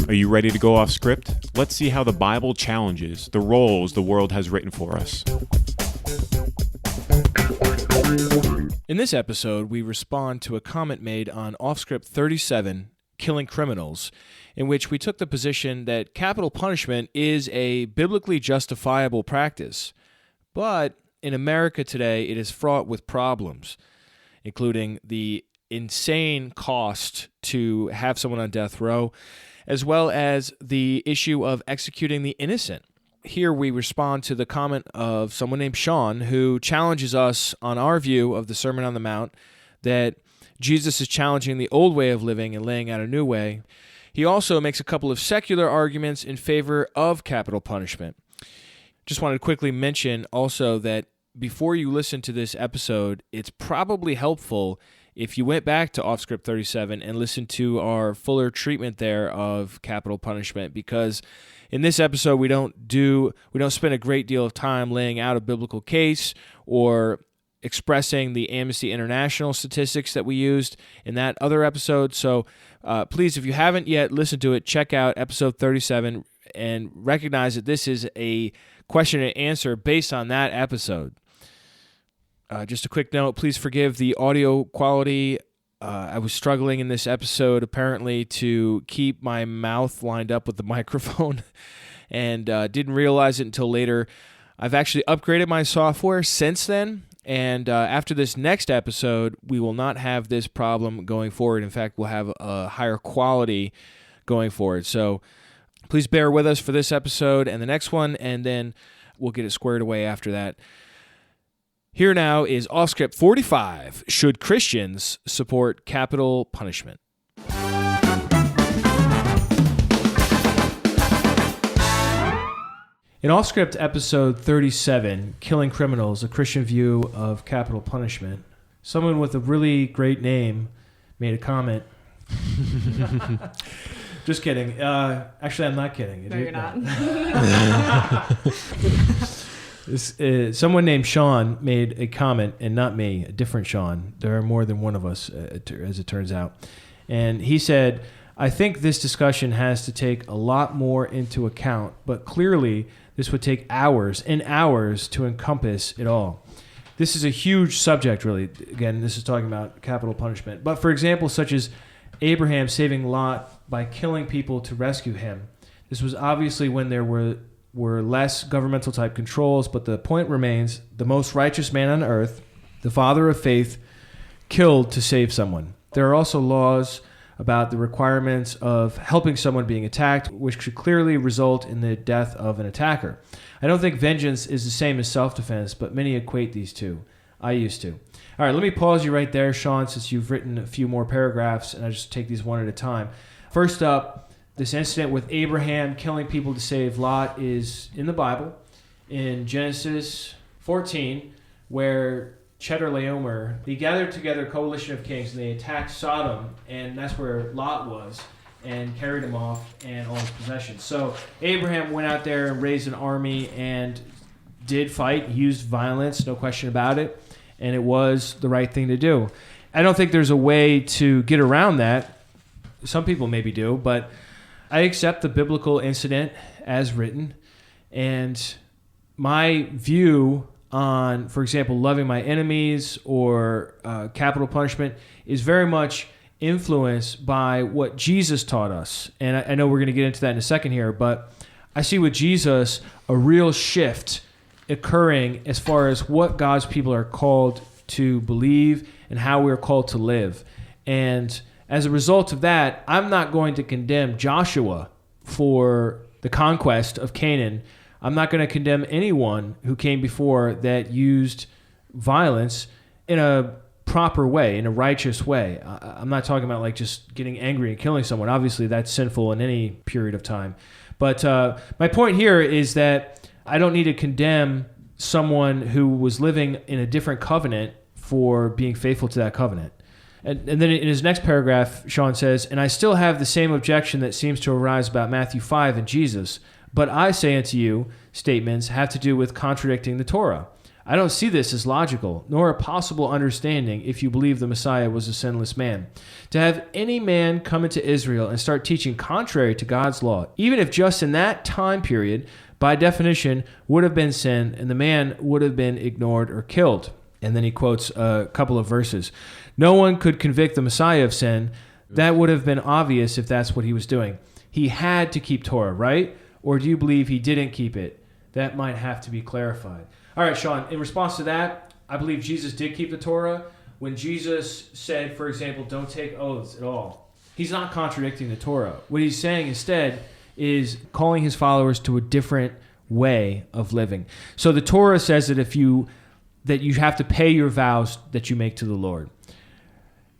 Are you ready to go off script? Let's see how the Bible challenges the roles the world has written for us. In this episode, we respond to a comment made on Off-Script 37, Killing Criminals, in which we took the position that capital punishment is a biblically justifiable practice. But in America today, it is fraught with problems, including the insane cost to have someone on death row, as well as the issue of executing the innocent. Here we respond to the comment of someone named Sean, who challenges us on our view of the Sermon on the Mount, that Jesus is challenging the old way of living and laying out a new way. He also makes a couple of secular arguments in favor of capital punishment. Just wanted to quickly mention also that before you listen to this episode, it's probably helpful if you went back to Off-Script 37 and listened to our fuller treatment there of capital punishment, because in this episode we don't spend a great deal of time laying out a biblical case or expressing the Amnesty International statistics that we used in that other episode. So please, if you haven't yet listened to it, check out episode 37 and recognize that this is a question and answer based on that episode. Just a quick note, please forgive the audio quality. I was struggling in this episode apparently to keep my mouth lined up with the microphone and didn't realize it until later. I've actually upgraded my software since then, and after this next episode, we will not have this problem going forward. In fact, we'll have a higher quality going forward. So please bear with us for this episode and the next one, and then we'll get it squared away after that. Here now is Off-Script 45, Should Christians Support Capital Punishment? In Off-Script episode 37, Killing Criminals, A Christian View of Capital Punishment, someone with a really great name made a comment. Just kidding. Actually, I'm not kidding. No, you're not. Someone named Sean made a comment, and not me, a different Sean. There are more than one of us, as it turns out. And he said, I think this discussion has to take a lot more into account, but clearly this would take hours and hours to encompass it all. This is a huge subject, really. Again, this is talking about capital punishment. But for example, such as Abraham saving Lot by killing people to rescue him. This was obviously when there were less governmental type controls, but the point remains, the most righteous man on earth, the father of faith, killed to save someone. There are also laws about the requirements of helping someone being attacked, which could clearly result in the death of an attacker. I don't think vengeance is the same as self-defense, but many equate these two. I used to. All right, let me pause you right there, Sean, since you've written a few more paragraphs, and I just take these one at a time. First up, this incident with Abraham killing people to save Lot is in the Bible, in Genesis 14, where Chedorlaomer, they gathered together a coalition of kings, and they attacked Sodom, and that's where Lot was, and carried him off and all his possessions. So Abraham went out there and raised an army and did fight, used violence, no question about it, and it was the right thing to do. I don't think there's a way to get around that. Some people maybe do, but I accept the biblical incident as written, and my view on, for example, loving my enemies or capital punishment is very much influenced by what Jesus taught us. And I know we're going to get into that in a second here, but I see with Jesus a real shift occurring as far as what God's people are called to believe and how we're called to live. And as a result of that, I'm not going to condemn Joshua for the conquest of Canaan. I'm not going to condemn anyone who came before that used violence in a proper way, in a righteous way. I'm not talking about like just getting angry and killing someone. Obviously, that's sinful in any period of time. But my point here is that I don't need to condemn someone who was living in a different covenant for being faithful to that covenant. And then in his next paragraph, Sean says, and I still have the same objection that seems to arise about Matthew 5 and Jesus. But I say unto you, statements have to do with contradicting the Torah. I don't see this as logical, nor a possible understanding if you believe the Messiah was a sinless man. To have any man come into Israel and start teaching contrary to God's law, even if just in that time period, by definition, would have been sin, and the man would have been ignored or killed. And then he quotes a couple of verses. No one could convict the Messiah of sin. That would have been obvious if that's what he was doing. He had to keep Torah, right? Or do you believe he didn't keep it? That might have to be clarified. All right, Sean, in response to that, I believe Jesus did keep the Torah. When Jesus said, for example, don't take oaths at all, he's not contradicting the Torah. What he's saying instead is calling his followers to a different way of living. So the Torah says that you have to pay your vows that you make to the Lord.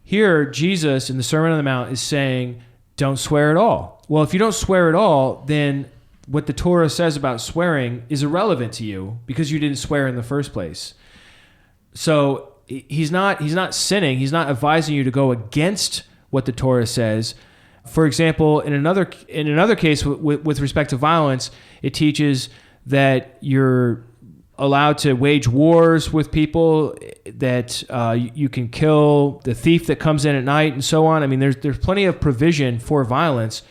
Here, Jesus in the Sermon on the Mount is saying, don't swear at all. Well, if you don't swear at all, then what the Torah says about swearing is irrelevant to you because you didn't swear in the first place. So he's not sinning. He's not advising you to go against what the Torah says. For example, in another case with respect to violence, it teaches that you're allowed to wage wars with people, that you can kill the thief that comes in at night and so on. I mean, there's plenty of provision for violence.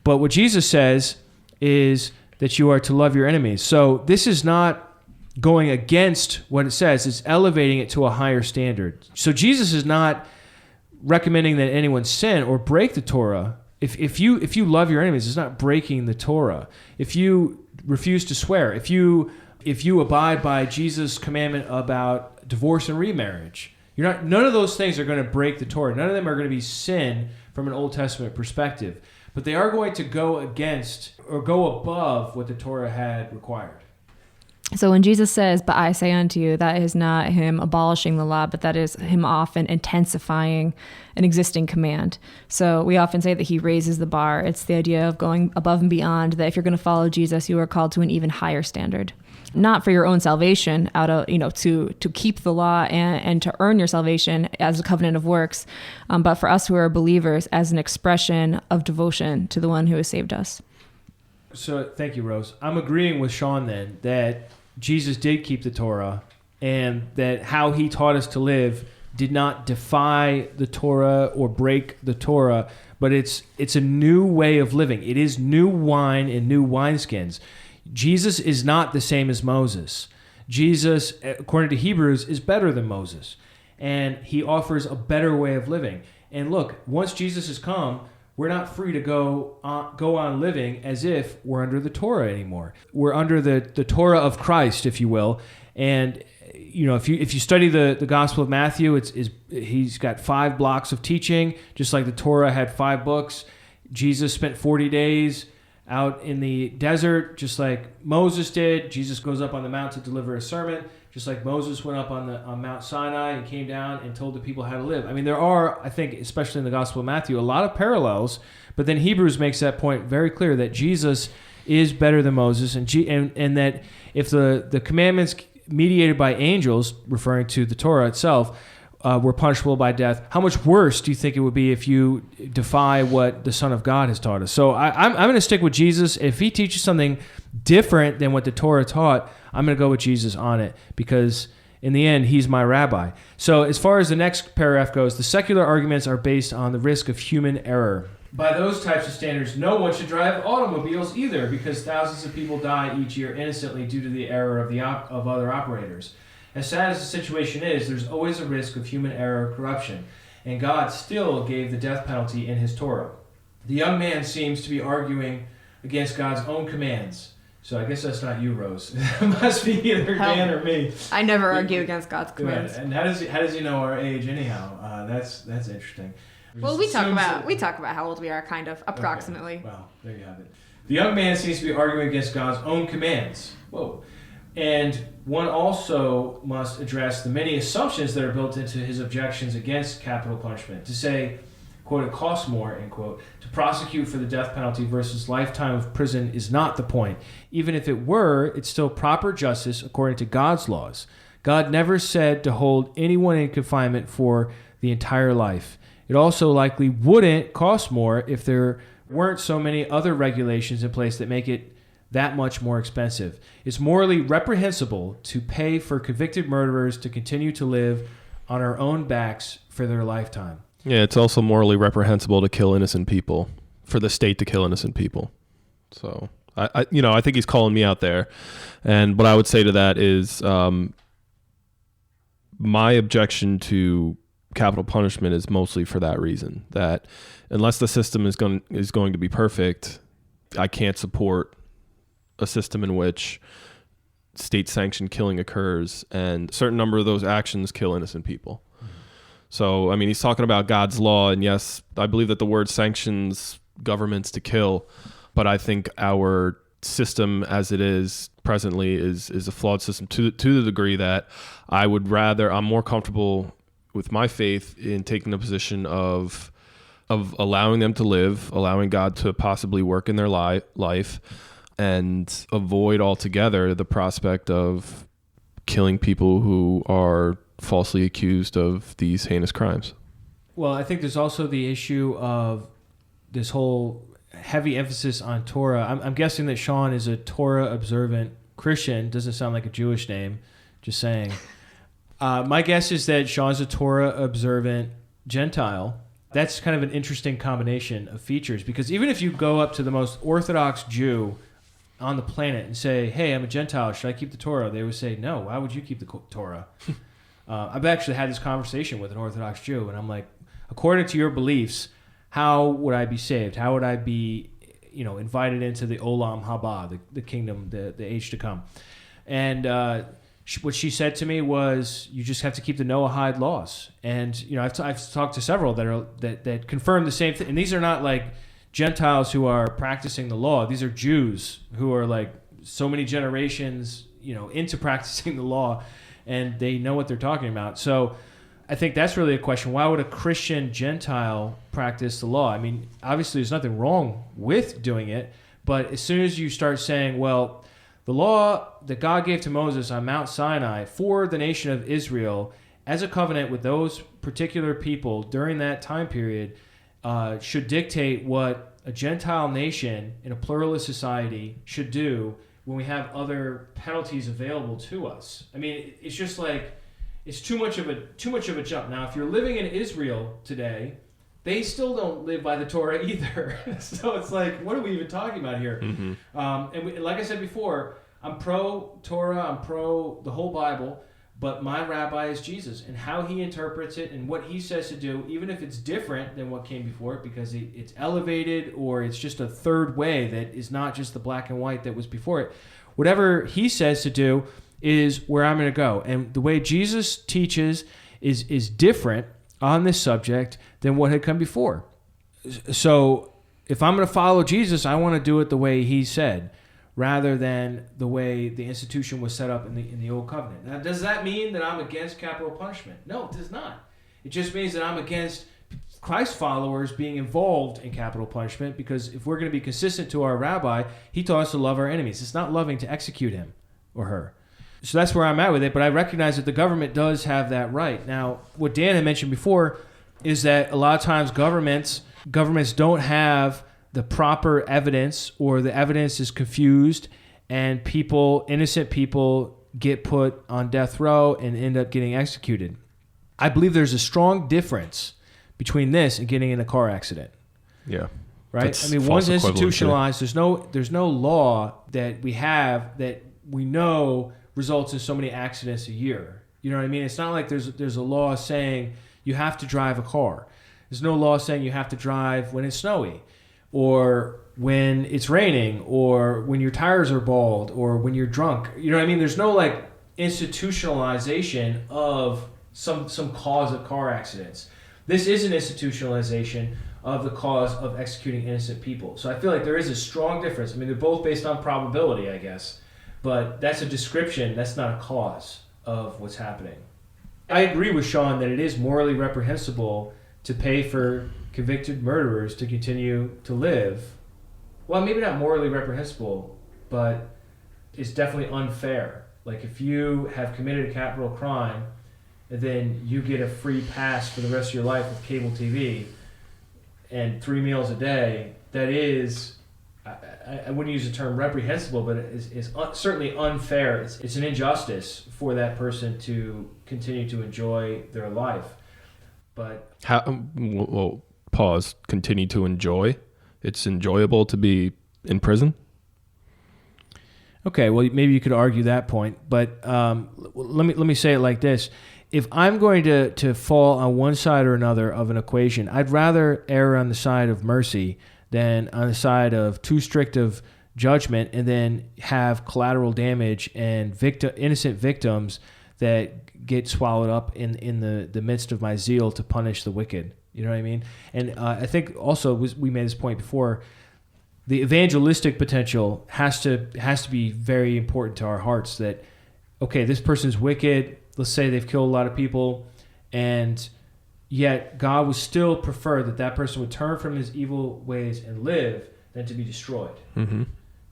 But what Jesus says is that you are to love your enemies. So this is not going against what it says. It's elevating it to a higher standard. So Jesus is not recommending that anyone sin or break the Torah. If you love your enemies, it's not breaking the Torah. If you refuse to swear, if you abide by Jesus' commandment about divorce and remarriage, none of those things are going to break the Torah. None of them are going to be sin from an Old Testament perspective. But they are going to go against or go above what the Torah had required. So when Jesus says, but I say unto you, that is not him abolishing the law, but that is him often intensifying an existing command. So we often say that he raises the bar. It's the idea of going above and beyond, that if you're going to follow Jesus, you are called to an even higher standard. Not for your own salvation, to keep the law and to earn your salvation as a covenant of works, but for us who are believers as an expression of devotion to the one who has saved us. So thank you, Rose. I'm agreeing with Sean then that Jesus did keep the Torah and that how he taught us to live did not defy the Torah or break the Torah, but it's a new way of living. It is new wine in new wineskins. Jesus is not the same as Moses. Jesus, according to Hebrews, is better than Moses, and he offers a better way of living. And look, once Jesus has come, we're not free to go on living as if we're under the Torah anymore. We're under the Torah of Christ, if you will. And if you study the Gospel of Matthew, he's got 5 blocks of teaching, just like the Torah had 5 books. Jesus spent 40 days out in the desert, just like Moses did. Jesus goes up on the mount to deliver a sermon, just like Moses went up on Mount Sinai and came down and told the people how to live. I mean, there are, I think, especially in the Gospel of Matthew, a lot of parallels, but then Hebrews makes that point very clear that Jesus is better than Moses, and that if the commandments mediated by angels, referring to the Torah itself, were punishable by death, how much worse do you think it would be if you defy what the Son of God has taught us? So I'm going to stick with Jesus. If he teaches something different than what the Torah taught, I'm going to go with Jesus on it, because in the end, he's my rabbi. So as far as the next paragraph goes, the secular arguments are based on the risk of human error. By those types of standards, no one should drive automobiles either, because thousands of people die each year innocently due to the error of other operators. As sad as the situation is, there's always a risk of human error or corruption, and God still gave the death penalty in his Torah. The young man seems to be arguing against God's own commands. So I guess that's not you, Rose. It must be either Dan or me. I never argue against God's commands. And how does he know our age anyhow? That's interesting. Well, we talk about how old we are, kind of, approximately. Okay. Well, there you have it. The young man seems to be arguing against God's own commands. Whoa. And one also must address the many assumptions that are built into his objections against capital punishment. To say, quote, it costs more, end quote, to prosecute for the death penalty versus lifetime of prison is not the point. Even if it were, it's still proper justice according to God's laws. God never said to hold anyone in confinement for the entire life. It also likely wouldn't cost more if there weren't so many other regulations in place that make it that much more expensive. It's morally reprehensible to pay for convicted murderers to continue to live on our own backs for their lifetime. Yeah, it's also morally reprehensible to kill innocent people, for the state to kill innocent people. So, I think he's calling me out there. And what I would say to that is my objection to capital punishment is mostly for that reason, that unless the system is going to be perfect, I can't support a system in which state-sanctioned killing occurs and a certain number of those actions kill innocent people. So, I mean, he's talking about God's law, and yes, I believe that the word sanctions governments to kill, but I think our system as it is presently is a flawed system to the degree that I'm more comfortable with my faith in taking the position of allowing them to live, allowing God to possibly work in their life, and avoid altogether the prospect of killing people who are falsely accused of these heinous crimes. Well, I think there's also the issue of this whole heavy emphasis on Torah. I'm guessing that Sean is a Torah observant Christian. Doesn't sound like a Jewish name. Just saying. My guess is that Sean's a Torah observant Gentile. That's kind of an interesting combination of features, because even if you go up to the most Orthodox Jew on the planet and say, hey, I'm a Gentile, should I keep the Torah? They would say, no, why would you keep the Torah? I've actually had this conversation with an Orthodox Jew, and I'm like, according to your beliefs, how would I be saved? How would I be, invited into the Olam Haba, the kingdom, the age to come? And what she said to me was, you just have to keep the Noahide laws. And I've talked to several that confirm the same thing. And these are not like Gentiles who are practicing the law. These are Jews who are like so many generations, into practicing the law, and they know what they're talking about. So I think that's really a question. Why would a Christian Gentile practice the law? I mean, obviously there's nothing wrong with doing it, but as soon as you start saying, well, the law that God gave to Moses on Mount Sinai for the nation of Israel as a covenant with those particular people during that time period should dictate what a Gentile nation in a pluralist society should do when we have other penalties available to us. I mean, it's just like, it's too much of a jump. Now, if you're living in Israel today, they still don't live by the Torah either. So it's like, what are we even talking about here? Mm-hmm. Like I said before, I'm pro Torah, I'm pro the whole Bible, but my rabbi is Jesus, and how he interprets it and what he says to do, even if it's different than what came before it, because it's elevated or it's just a third way that is not just the black and white that was before it. Whatever he says to do is where I'm going to go. And the way Jesus teaches is different on this subject than what had come before. So if I'm going to follow Jesus, I want to do it the way he said, rather than the way the institution was set up in the Old Covenant. Now, does that mean that I'm against capital punishment? No, it does not. It just means that I'm against Christ followers being involved in capital punishment, because if we're going to be consistent to our rabbi, he taught us to love our enemies. It's not loving to execute him or her. So that's where I'm at with it, but I recognize that the government does have that right. Now, what Dan had mentioned before is that a lot of times governments don't have the proper evidence, or the evidence is confused, and innocent people get put on death row and end up getting executed. I believe there's a strong difference between this and getting in a car accident. Yeah. Right? That's I mean, one's institutionalized. There's no law that we have that we know results in so many accidents a year. You know what I mean? It's not like there's a law saying you have to drive a car. There's no law saying you have to drive when it's snowy, or when it's raining, or when your tires are bald, or when you're drunk. You know what I mean? There's no like institutionalization of some cause of car accidents. This is an institutionalization of the cause of executing innocent people. So I feel like there is a strong difference. I mean, they're both based on probability, I guess, but that's a description. That's not a cause of what's happening. I agree with Sean that it is morally reprehensible to pay for convicted murderers to continue to live. Well, maybe not morally reprehensible, but it's definitely unfair. Like, if you have committed a capital crime and then you get a free pass for the rest of your life with cable TV and 3 meals a day, that is, I wouldn't use the term reprehensible, but it's certainly unfair. It's an injustice for that person to continue to enjoy their life. But well, pause. Continue to enjoy. It's enjoyable to be in prison. Okay, well, maybe you could argue that point, but let me say it like this. If I'm going to fall on one side or another of an equation, I'd rather err on the side of mercy than on the side of too strict of judgment and then have collateral damage and innocent victims that get swallowed up in the midst of my zeal to punish the wicked. You know what I mean? And I think also we made this point before. The evangelistic potential has to be very important to our hearts. That okay, this person's wicked. Let's say they've killed a lot of people, and yet God would still prefer that person would turn from his evil ways and live than to be destroyed. Mm-hmm.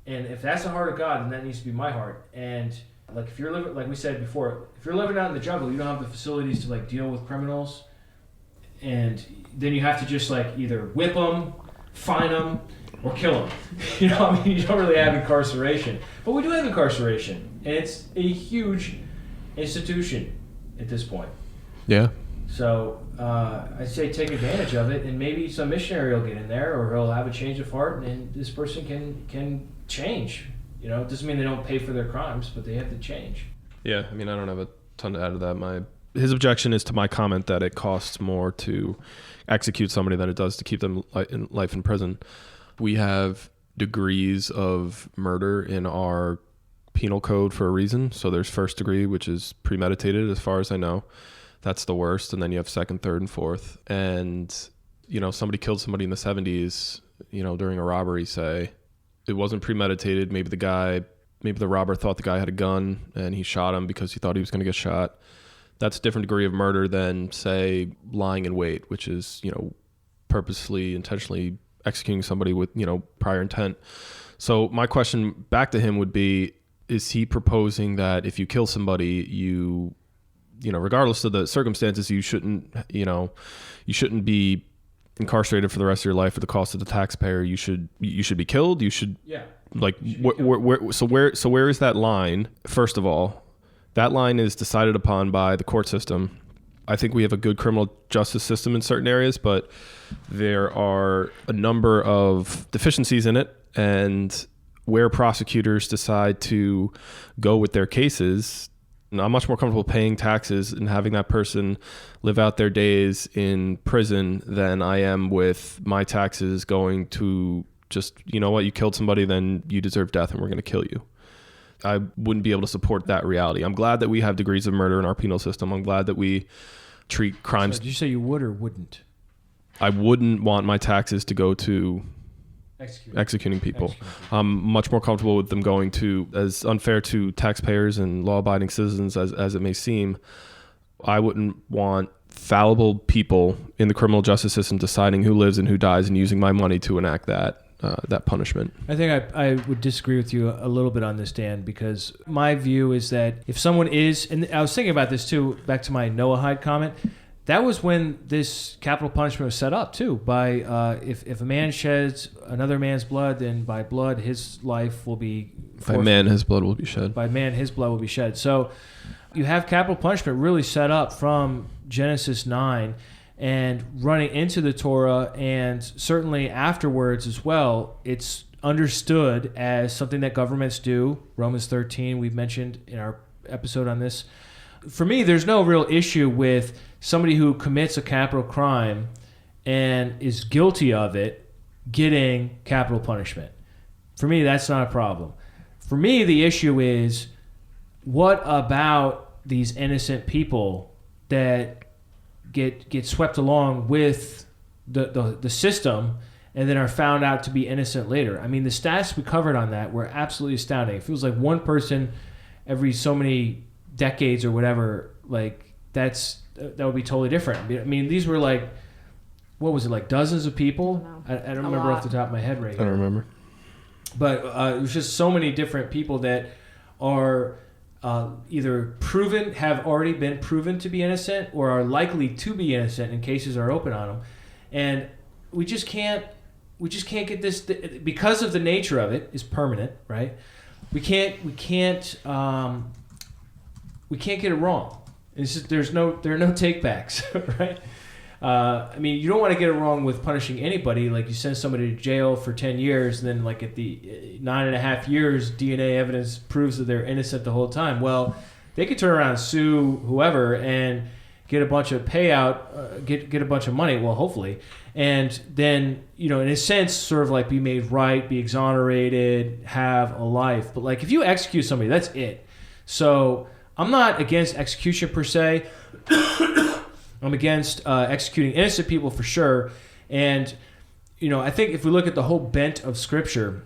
And if that's the heart of God, then that needs to be my heart. And like if you're living, like we said before, if you're living out in the jungle, you don't have the facilities to like deal with criminals, and then you have to just like either whip them, fine them, or kill them. You know, I mean, you don't really have incarceration, but we do have incarceration, and it's a huge institution at this point. Yeah. So I say take advantage of it, and maybe some missionary will get in there, or he'll have a change of heart, and this person can change. You know, it doesn't mean they don't pay for their crimes, but they have to change. Yeah, I mean, I don't have a ton to add to that. His objection is to my comment that it costs more to execute somebody than it does to keep them life in prison. We have degrees of murder in our penal code for a reason. So there's first degree, which is premeditated as far as I know. That's the worst. And then you have second, third, and fourth. And, you know, somebody killed somebody in the 70s, you know, during a robbery, say. It wasn't premeditated. Maybe the robber thought the guy had a gun and he shot him because he thought he was going to get shot. That's a different degree of murder than, say, lying in wait, which is, you know, purposely, intentionally executing somebody with, you know, prior intent. So my question back to him would be, is he proposing that if you kill somebody, you know, regardless of the circumstances, you shouldn't be incarcerated for the rest of your life at the cost of the taxpayer? You should be killed. You should, yeah. Like, where is that line? First of all, that line is decided upon by the court system. I think we have a good criminal justice system in certain areas, but there are a number of deficiencies in it. And where prosecutors decide to go with their cases, I'm much more comfortable paying taxes and having that person live out their days in prison than I am with my taxes going to just, you know what, you killed somebody, then you deserve death and we're going to kill you. I wouldn't be able to support that reality. I'm glad that we have degrees of murder in our penal system. I'm glad that we treat crimes. So did you say you would or wouldn't? I wouldn't want my taxes to go to executing people. I'm much more comfortable with them going to, as unfair to taxpayers and law-abiding citizens as it may seem, I wouldn't want fallible people in the criminal justice system deciding who lives and who dies and using my money to enact that punishment. I think I would disagree with you a little bit on this, Dan, because my view is that if someone is, and I was thinking about this too, back to my Noahide comment, that was when this capital punishment was set up too. By if a man sheds another man's blood, then by blood his life will be forfeit. By man his blood will be shed. By man his blood will be shed. So you have capital punishment really set up from Genesis 9 and running into the Torah, and certainly afterwards as well. It's understood as something that governments do. Romans 13 we've mentioned in our episode on this. For me, there's no real issue with somebody who commits a capital crime and is guilty of it getting capital punishment. For me, that's not a problem. For me, the issue is, what about these innocent people that get swept along with the system and then are found out to be innocent later? I mean, the stats we covered on that were absolutely astounding. It feels like one person every so many decades or whatever, like that would be totally different. I mean, these were like, what was it, like dozens of people? I don't remember off the top of my head right I don't remember. But it was just so many different people that are either have already been proven to be innocent or are likely to be innocent, and cases are open on them. And we just can't we just can't get this because of the nature of it is permanent, right? We can't get it wrong. It's just, there are no takebacks, right? I mean, you don't want to get it wrong with punishing anybody. Like you send somebody to jail for 10 years, and then like at the 9.5 years, DNA evidence proves that they're innocent the whole time. Well, they could turn around and sue whoever and get a bunch of payout, get a bunch of money. Well, hopefully, and then in a sense, sort of like be made right, be exonerated, have a life. But like if you execute somebody, that's it. So I'm not against execution per se. I'm against executing innocent people for sure. And, I think if we look at the whole bent of Scripture,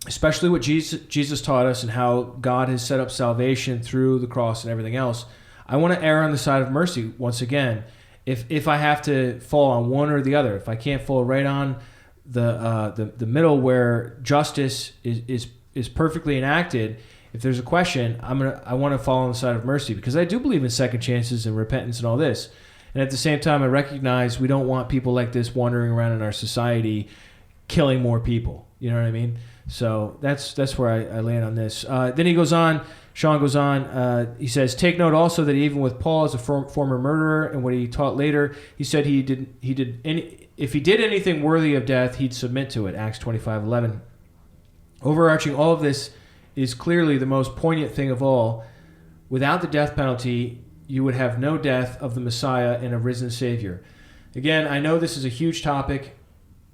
especially what Jesus taught us and how God has set up salvation through the cross and everything else, I want to err on the side of mercy once again. If I have to fall on one or the other, if I can't fall right on the middle where justice is perfectly enacted, if there's a question, I want to fall on the side of mercy because I do believe in second chances and repentance and all this. And at the same time, I recognize we don't want people like this wandering around in our society killing more people. You know what I mean? So that's where I land on this. Then he goes on. Sean goes on. He says, "Take note also that even with Paul as a former murderer and what he taught later, he said if he did anything worthy of death, he'd submit to it." Acts 25:11. Overarching all of this is clearly the most poignant thing of all. Without the death penalty, you would have no death of the Messiah and a risen Savior. Again, I know this is a huge topic,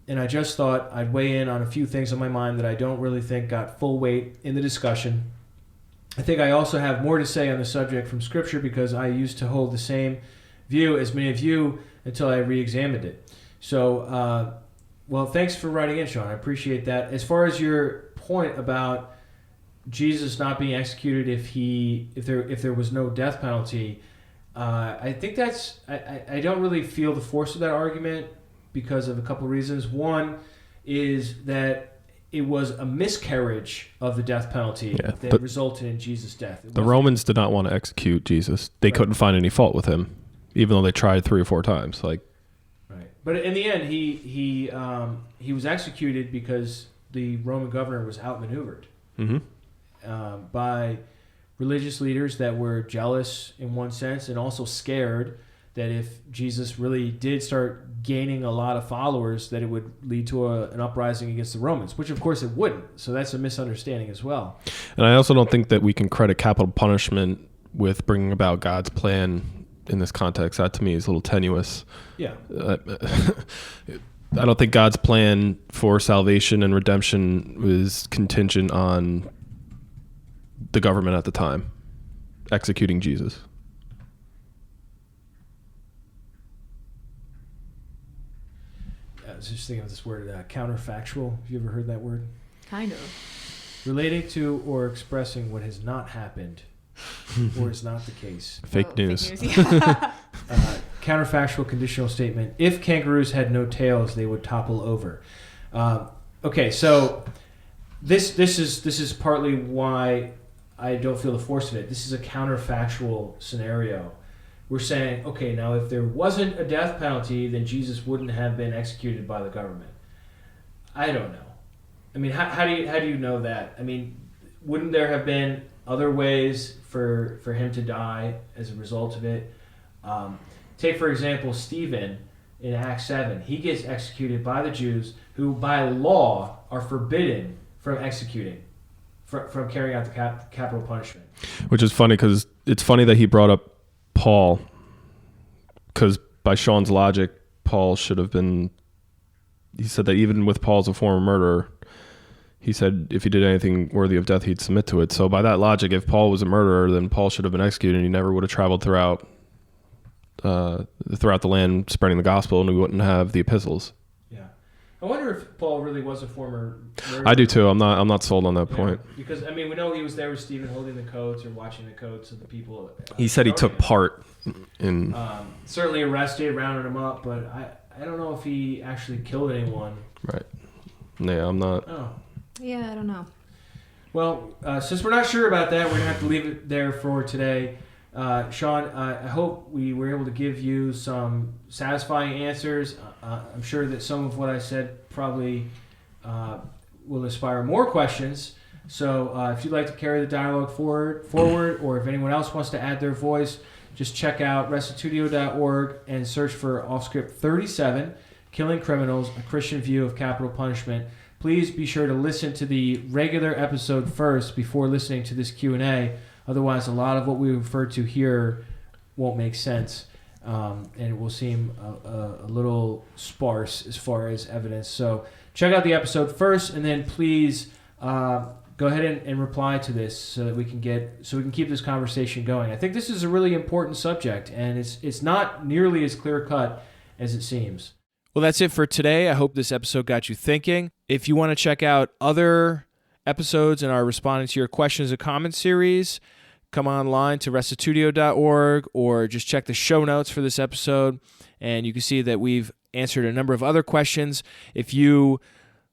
and I just thought I'd weigh in on a few things on my mind that I don't really think got full weight in the discussion. I think I also have more to say on the subject from Scripture because I used to hold the same view as many of you until I re-examined it. So, well, thanks for writing in, Sean. I appreciate that. As far as your point about Jesus not being executed if there was no death penalty, I think that's I don't really feel the force of that argument because of a couple of reasons. One is that it was a miscarriage of the death penalty that resulted in Jesus' death. The Romans did not want to execute Jesus. They couldn't find any fault with him, even though they tried 3 or 4 times. Right. But in the end, he was executed because the Roman governor was outmaneuvered. Mm-hmm. By religious leaders that were jealous in one sense and also scared that if Jesus really did start gaining a lot of followers that it would lead to an uprising against the Romans, which of course it wouldn't. So that's a misunderstanding as well. And I also don't think that we can credit capital punishment with bringing about God's plan in this context. That to me is a little tenuous. Yeah. I don't think God's plan for salvation and redemption was contingent on the government at the time executing Jesus. I was just thinking of this word, counterfactual. Have you ever heard that word? Kind of. Relating to or expressing what has not happened or is not the case. Fake news. Yeah. Counterfactual conditional statement. If kangaroos had no tails, they would topple over. Okay, so this is partly why I don't feel the force of it. This is a counterfactual scenario. We're saying, okay, now if there wasn't a death penalty, then Jesus wouldn't have been executed by the government. I don't know. I mean, how do you know that? I mean, wouldn't there have been other ways for him to die as a result of it? Take, for example, Stephen in Acts 7. He gets executed by the Jews who, by law, are forbidden from executing, from carrying out the capital punishment. Which is funny because it's funny that he brought up Paul, because by Sean's logic, Paul should have been... He said that even with Paul as a former murderer, he said if he did anything worthy of death, he'd submit to it. So by that logic, if Paul was a murderer, then Paul should have been executed and he never would have traveled throughout the land spreading the gospel, and we wouldn't have the epistles. Yeah. I wonder if Paul really was a former murderer. I do too. I'm not sold on that point. Because, I mean, we know he was there with Stephen holding the coats or watching the coats of the people. He said he took part in... certainly arrested, rounded him up, but I don't know if he actually killed anyone. Right. Yeah, I'm not... Oh. Yeah, I don't know. Well, since we're not sure about that, we're going to have to leave it there for today. Sean, I hope we were able to give you some satisfying answers. I'm sure that some of what I said probably will inspire more questions. So if you'd like to carry the dialogue forward, or if anyone else wants to add their voice, just check out restitutio.org and search for Off Script 37, Killing Criminals, A Christian View of Capital Punishment. Please be sure to listen to the regular episode first before listening to this Q&A. Otherwise, a lot of what we refer to here won't make sense, and it will seem a little sparse as far as evidence. So check out the episode first, and then please go ahead and reply to this so that we can keep this conversation going. I think this is a really important subject, and it's not nearly as clear cut as it seems. Well, that's it for today. I hope this episode got you thinking. If you want to check out other episodes in our Responding to Your Questions and Comments series, come online to restitutio.org or just check the show notes for this episode, and you can see that we've answered a number of other questions. If you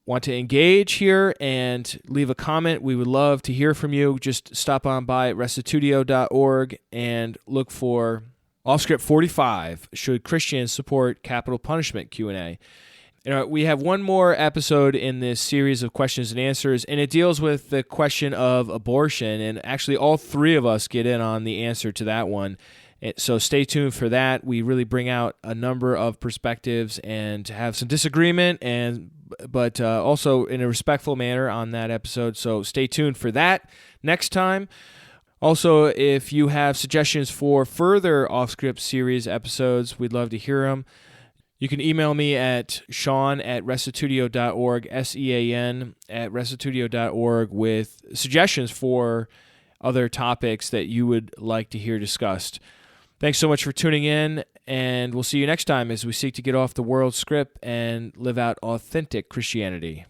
want to engage here and leave a comment, we would love to hear from you. Just stop on by restitutio.org and look for Off Script 45, Should Christians Support Capital Punishment Q&A. We have one more episode in this series of questions and answers, and it deals with the question of abortion, and actually all three of us get in on the answer to that one. So stay tuned for that. We really bring out a number of perspectives and have some disagreement, but also in a respectful manner on that episode. So stay tuned for that next time. Also, if you have suggestions for further Off-Script series episodes, we'd love to hear them. You can email me at sean@restitutio.org, SEAN@restitutio.org, with suggestions for other topics that you would like to hear discussed. Thanks so much for tuning in, and we'll see you next time as we seek to get off the world script and live out authentic Christianity.